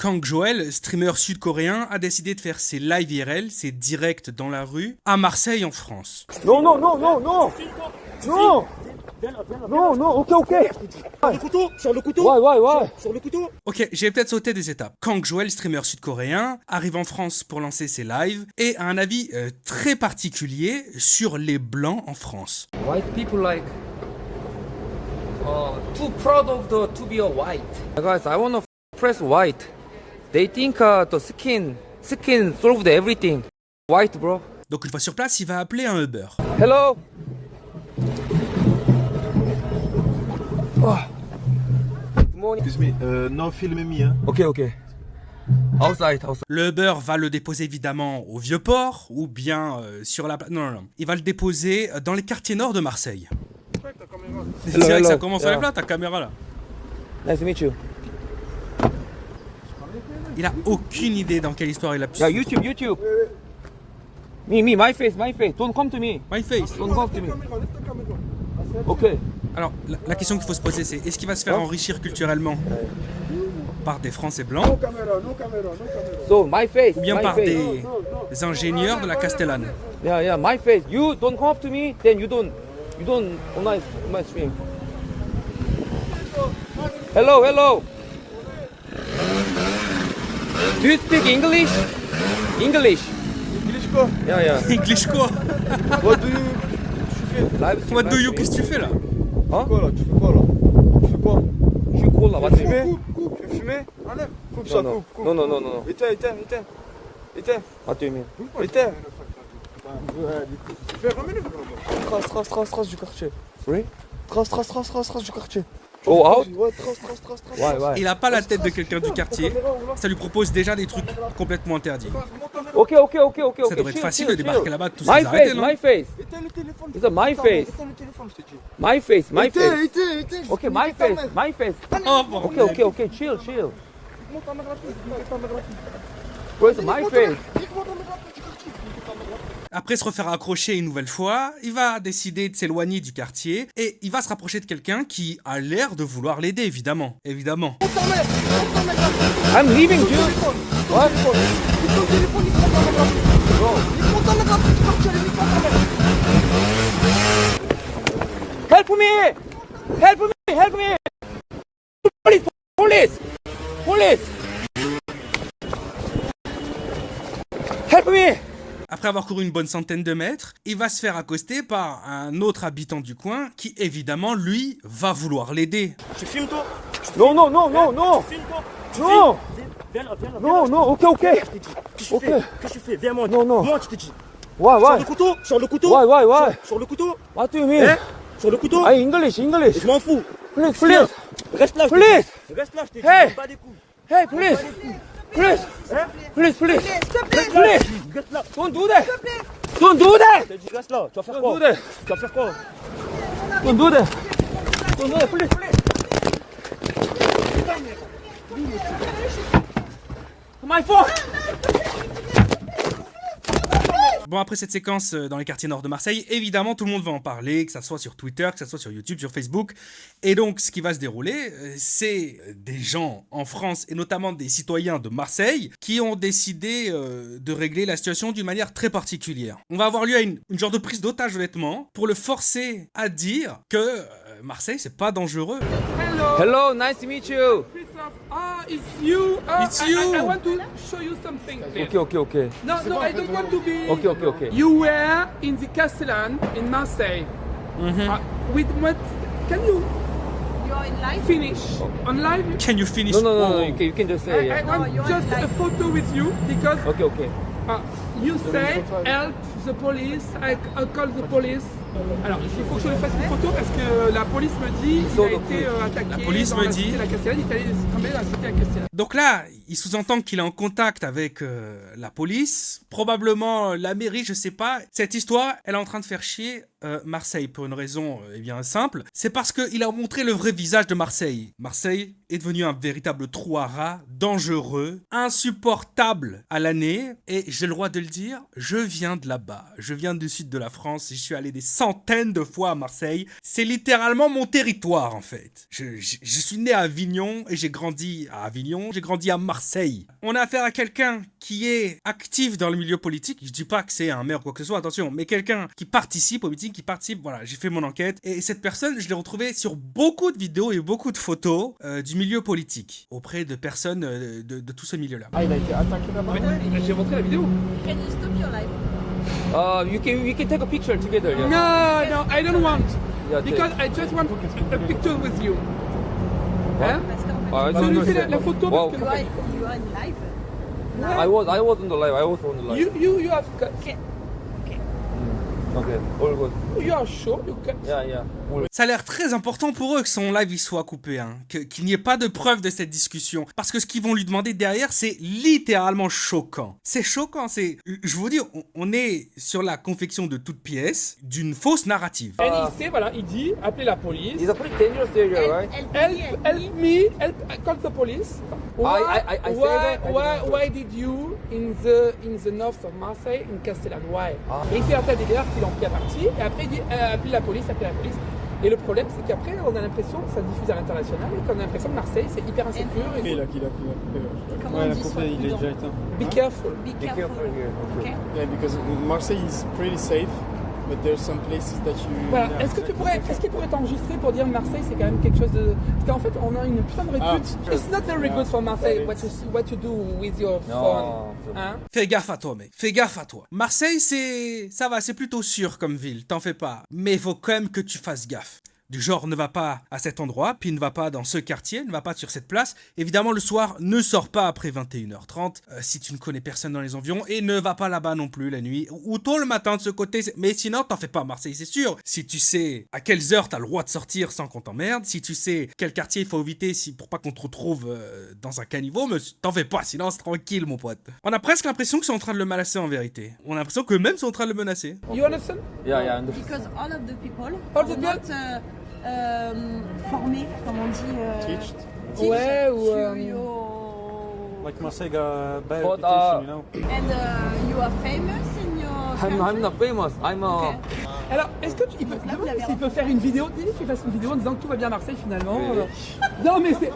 Kang Joel, streamer sud-coréen, a décidé de faire ses live IRL, ses directs dans la rue, à Marseille en France. Non, non, non, non, non. Non. Non, non, ok. Sur le couteau, sur le couteau. Ouais. Sur le couteau. Ok, j'ai peut-être sauté des étapes. Kang Joel, streamer sud-coréen, arrive en France pour lancer ses lives et a un avis très particulier sur les blancs en France. White people like too proud of to be a white. Guys, I wanna press white. They think the skin solved everything. White, bro. Donc une fois sur place, il va appeler un Uber. Hello. Good morning. Excuse me, no film me, hein? Okay. Outside. Le Uber va le déposer évidemment au Vieux-Port ou bien sur la... Non. Il va le déposer dans les quartiers nord de Marseille. C'est direct que ça commence à là, ta caméra là. Nice to meet you. Il a aucune idée dans quelle histoire il a pu... Yeah, YouTube. Me, my face. Don't come to me. My face. Don't come to me. Okay. Alors, la question qu'il faut se poser, c'est est-ce qu'il va se faire enrichir culturellement par des Français blancs So my face. ou bien my par face. des ingénieurs de la Castellane? Yeah, my face. You don't come up to me, then you don't on my stream. Hello. Do you speak English? English quoi? Yeah. English quoi? What do you... Live stream. What do you? Qu'est-ce que tu fais là? Hein? Tu fais quoi là? Je suis cool là, Tu fais fumer? Tu fais fumer? Enlève. Coupe ça, coupe. Non. Éteins. What do you mean? Éteins. Trace du quartier. Sorry? Trace du quartier. Go out? Ouais, trace. Why? Il a pas la tête de quelqu'un du quartier. Ça lui propose déjà des trucs complètement interdits. Okay. Ça devrait être facile de débarquer là-bas, tous My ces arrêtés, non? face. Éteins le téléphone. It's a my face. Éteins le téléphone, je t'ai dit. My face. Éteins. Okay, my face. Oh, bon. Okay, chill. Where's my face? Après se refaire accrocher une nouvelle fois, il va décider de s'éloigner du quartier et il va se rapprocher de quelqu'un qui a l'air de vouloir l'aider, évidemment. I'm leaving, dude. What? Help me! Police! Help me! Après avoir couru une bonne centaine de mètres, il va se faire accoster par un autre habitant du coin qui, évidemment, lui, va vouloir l'aider. Tu filmes toi? Non! Tu filmes toi? Non! Viens là. Non, ok. Qu'est-ce que tu fais? Viens moi. Non. Moi tu te dis. Why? Sur le couteau. Why? Sur le couteau. What do you mean? Hein? Sur le couteau. English. Je m'en fous. Please. Reste là. Please. Reste là, je t'ai dit. Hey. Pas des coups. Hey, please. Reste là. Don't do that. Je t'ai dit reste là. Tu vas faire quoi? Do that. Tu vas faire quoi? Don't do that, please. My fault. Bon, après cette séquence dans les quartiers nord de Marseille, évidemment, tout le monde va en parler, que ça soit sur Twitter, que ça soit sur YouTube, sur Facebook. Et donc, ce qui va se dérouler, c'est des gens en France, et notamment des citoyens de Marseille, qui ont décidé de régler la situation d'une manière très particulière. On va avoir lieu à une genre de prise d'otage, honnêtement, pour le forcer à dire que Marseille, c'est pas dangereux. Hello, nice to meet you. It's you. It's you. I want to show you something. Please. Okay. No, I don't want to be. Okay. You were in the Castellan in Marseille. With what? Can you You're in live? finish on live? Can you finish? No, you can just say, I yeah. want you're just in a live. photo with you because Okay. you say help the police. I call the police. Alors, il faut que je le fasse une photo parce que la police me dit qu'il a été attaqué. La police dans me la dit- cité de la Castellane, il est allé se trembler dans la cité de la Castellane. Donc là, il sous-entend qu'il est en contact avec la police, probablement la mairie, je sais pas. Cette histoire, elle est en train de faire chier Marseille pour une raison bien simple. C'est parce qu'il a montré le vrai visage de Marseille. Marseille est devenu un véritable trou à rats, dangereux, insupportable à l'année. Et j'ai le droit de le dire, je viens de là-bas. Je viens du sud de la France. Je suis allé des centaines de fois à Marseille. C'est littéralement mon territoire, en fait. Je suis né à Avignon et j'ai grandi à Avignon. J'ai grandi à Marseille. On a affaire à quelqu'un qui est actif dans le milieu politique. Je dis pas que c'est un maire ou quoi que ce soit, attention, mais quelqu'un qui participe au meeting, qui participe. Voilà, j'ai fait mon enquête. Et cette personne, je l'ai retrouvée sur beaucoup de vidéos et beaucoup de photos du milieu politique, auprès de personnes de tout ce milieu-là. Ah, il a été attaqué là-bas. J'ai montré la vidéo. Can you stop your live? We can take a picture together. Yeah. No, I don't want. Yeah, Because I just want a picture with you. Hein? Parce qu'en fait, I Je don't lui fais understand. la photo Wow. parce que you are in live. I was on the live. I was on the live. you have Okay. Okay, all good. you are sure you can. Yeah. Ça a l'air très important pour eux que son live il soit coupé, hein. Qu'il n'y ait pas de preuve de cette discussion. Parce que ce qu'ils vont lui demander derrière, c'est littéralement choquant. C'est choquant, je vous dis, on est sur la confection de toute pièce d'une fausse narrative. Et il sait, voilà, il dit, appelez la police. It's a pretty dangerous area, right? Help me, call the police. I say that, Why did you in the north of Marseille, in Castellane? Why? Et il fait un tas d'égards qu'il en pris à partie, et après il dit, appelez la police. Et le problème, c'est qu'après, on a l'impression que ça diffuse à l'international et qu'on a l'impression que Marseille, c'est hyper insécure. Et Il a coupé. Comment Ouais, on il a dit coupé, sois il est prudent. déjà éteint. be careful. Be Be careful. careful here. Okay. Yeah, because Marseille is pretty safe, but there's some places that you... Voilà. Est-ce qu'il pourrait t'enregistrer pour dire Marseille, c'est quand même quelque chose de... Parce qu'en fait, on a une putain de répute. It's not very good for Marseille, what you do with your phone. Hein? Fais gaffe à toi, mec. Fais gaffe à toi. Marseille, ça va, c'est plutôt sûr comme ville. T'en fais pas. Mais il faut quand même que tu fasses gaffe. Du genre, ne va pas à cet endroit, puis ne va pas dans ce quartier, ne va pas sur cette place. Évidemment, le soir, ne sors pas après 21h30 si tu ne connais personne dans les environs. Et ne va pas là-bas non plus la nuit. Ou tôt le matin de ce côté. Mais sinon, t'en fais pas à Marseille, c'est sûr. Si tu sais à quelles heures t'as le droit de sortir sans qu'on t'emmerde, si tu sais quel quartier il faut éviter pour pas qu'on te retrouve dans un caniveau, mais t'en fais pas, sinon c'est tranquille, mon pote. On a presque l'impression qu'ils sont en train de le menacer en vérité. On a l'impression qu'eux-mêmes sont en train de le menacer. You understand? Yeah. Because all of the people All the are not formés, comme on dit. Teached. Ouais, ou, to your... Like Marseille got bad But, reputation, you know? And you are famous in your country? I'm not famous. I'm Okay. Alors, est-ce que il peut, Là, vous l'avez s'il peut faire une vidéo, dis-lui qu'il fasse une vidéo en disant que tout va bien à Marseille finalement. Non mais c'est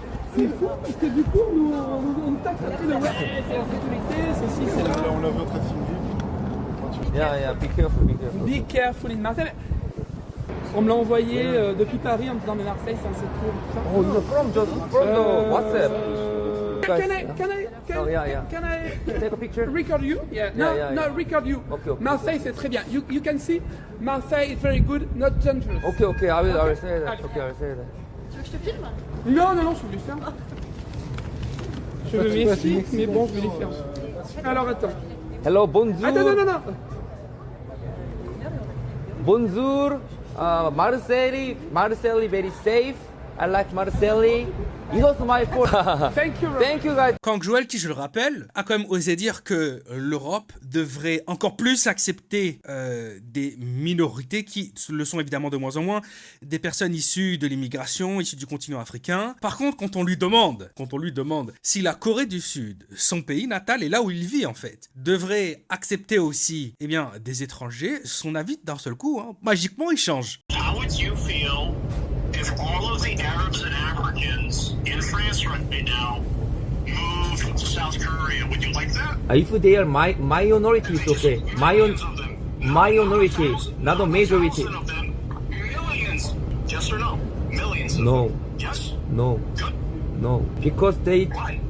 fou parce que du coup nous on taxe après le web, c'est la sécurité, ceci, c'est là. On l'a vu en train de filmer. Yeah. Be careful. Be careful in Marseille. On me l'a envoyé depuis Paris en me disant mais Marseille c'est insécure tout ça. Oh, you're from the WhatsApp. Can Oh, yeah. I Take a picture. record you? Yeah. No, Yeah. no, record you. Okay. Marseille c'est très bien. You can see Marseille is very good, not dangerous. Okay. I will say that. Okay, I will say that. Tu veux que je te filme? Non, je voulais faire. Je me méfie, mais bon, je vais les faire. Alors attends. Hello, bonjour. Attends, non. Bonjour. Marseille very safe. I like Marseille. It was my fault. Thank you. Thank you guys. Kang Joel, qui je le rappelle, a quand même osé dire que l'Europe devrait encore plus accepter des minorités qui le sont évidemment de moins en moins, des personnes issues de l'immigration, issues du continent africain. Par contre, quand on lui demande si la Corée du Sud, son pays natal et là où il vit en fait, devrait accepter aussi des étrangers, son avis d'un seul coup, magiquement il change. How would you feel if all of the Arabs and Africans in France right now moved to South Korea? Would you like that? If they are minority, it's okay. Millions of them. Minority, not a majority. Thousands of them. Millions. Yes or no? Millions. Of No. them. Yes. No. Good. No. Because Why?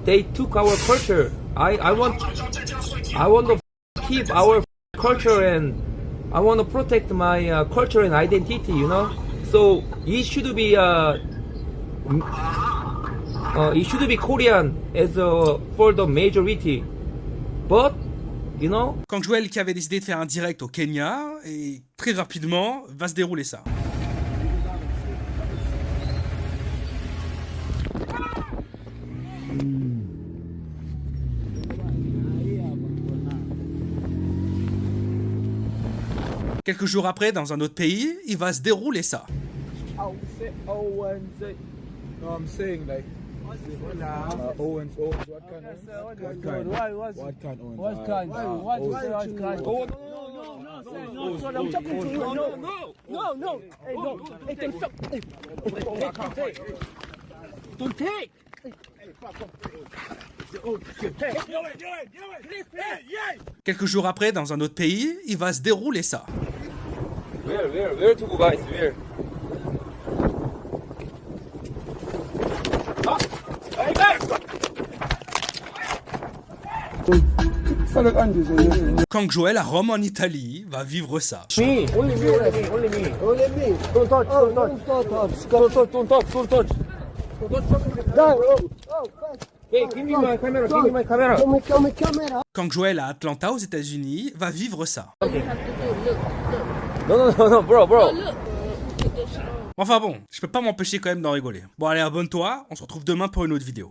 they took our culture. I want Just like you. to keep our culture and I want to protect my culture and identity, you know. So it should be Korean as for the majority, but you know. Kang Joel qui avait décidé de faire un direct au Kenya et très rapidement va se dérouler ça. Quelques jours après, dans un autre pays, il va se dérouler ça. No, I'm saying like, Quelques jours après, dans un autre pays, il va se dérouler ça. Where to go, guys? Where? Quand Joel à Rome en Italie va vivre ça. Me, only me, only me, only me. Don't touch, don't touch. Don't touch. Hey, give me my camera, give me my camera. Quand Joel à Atlanta aux États-Unis va vivre ça. No, bro. Enfin bon, je peux pas m'empêcher quand même d'en rigoler. Bon allez, abonne-toi, on se retrouve demain pour une autre vidéo.